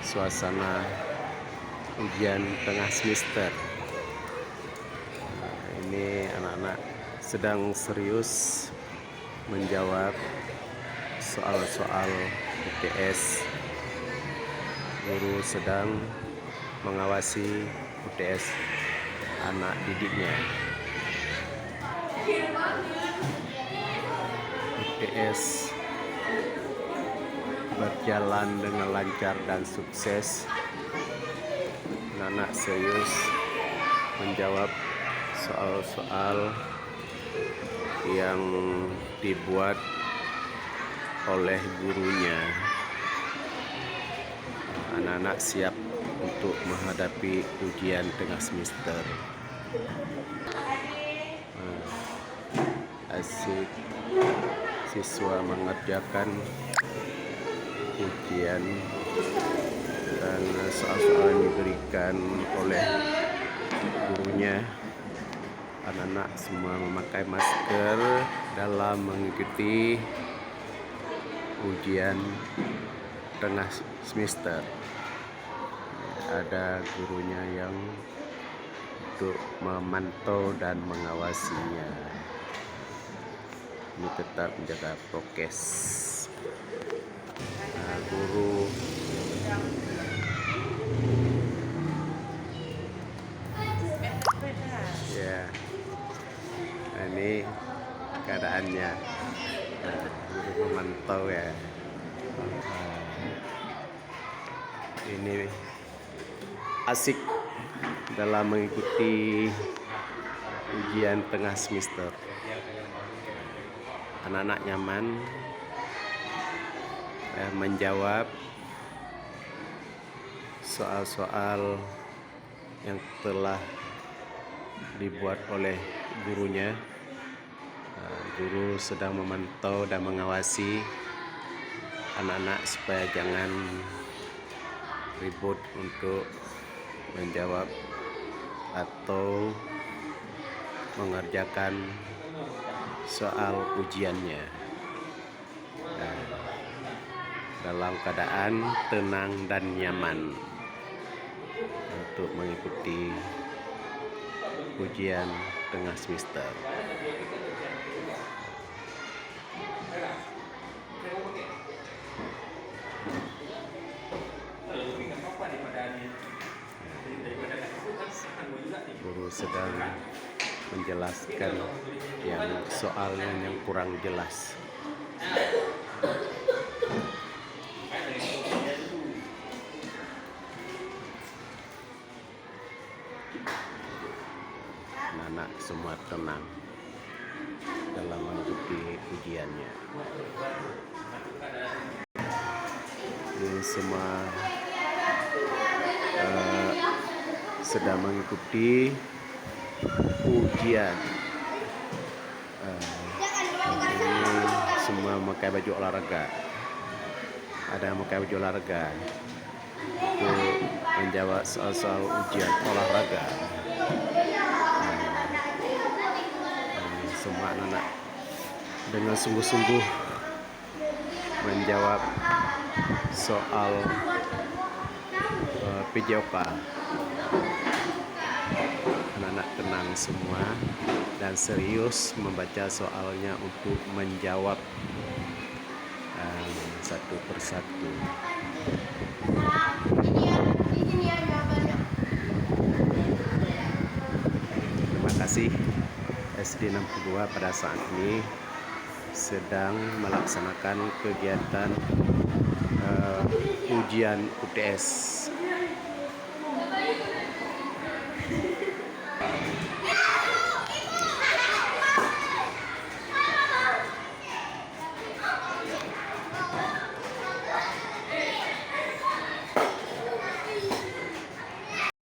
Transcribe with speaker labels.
Speaker 1: suasana ujian tengah semester. Ini anak-anak sedang serius menjawab soal-soal UTS. Guru sedang mengawasi UTS anak didiknya. UTS berjalan dengan lancar dan sukses. Anak-anak serius menjawab soal-soal yang dibuat oleh gurunya. Anak-anak siap untuk menghadapi ujian tengah semester. Asik siswa mengerjakan ujian dan soal-soal yang diberikan oleh gurunya. Anak-anak semua memakai masker dalam mengikuti ujian tengah semester. Ada gurunya yang untuk memantau dan mengawasinya. Ini tetap menjaga prokes. Guru ya, ini keadaannya. Guru memantau ya. Ini asik dalam mengikuti ujian tengah semester. Anak-anak nyaman menjawab soal-soal yang telah dibuat oleh gurunya. Guru sedang memantau dan mengawasi anak-anak supaya jangan ribut untuk menjawab atau mengerjakan soal ujiannya. Dalam keadaan tenang dan nyaman untuk mengikuti ujian tengah semester. Guru sedang menjelaskan yang soalnya yang kurang jelas. Anak semua tenang dalam mengikuti ujiannya. Ini semua sedang mengikuti ujian. Ini semua memakai baju olahraga. Ada yang memakai baju olahraga untuk menjawab soal-soal ujian olahraga. Semua anak-anak dengan sungguh-sungguh menjawab soal PJOK. Anak-anak tenang semua dan serius membaca soalnya untuk menjawab satu persatu. Terima kasih. SD 62 pada saat ini sedang melaksanakan kegiatan ujian UTS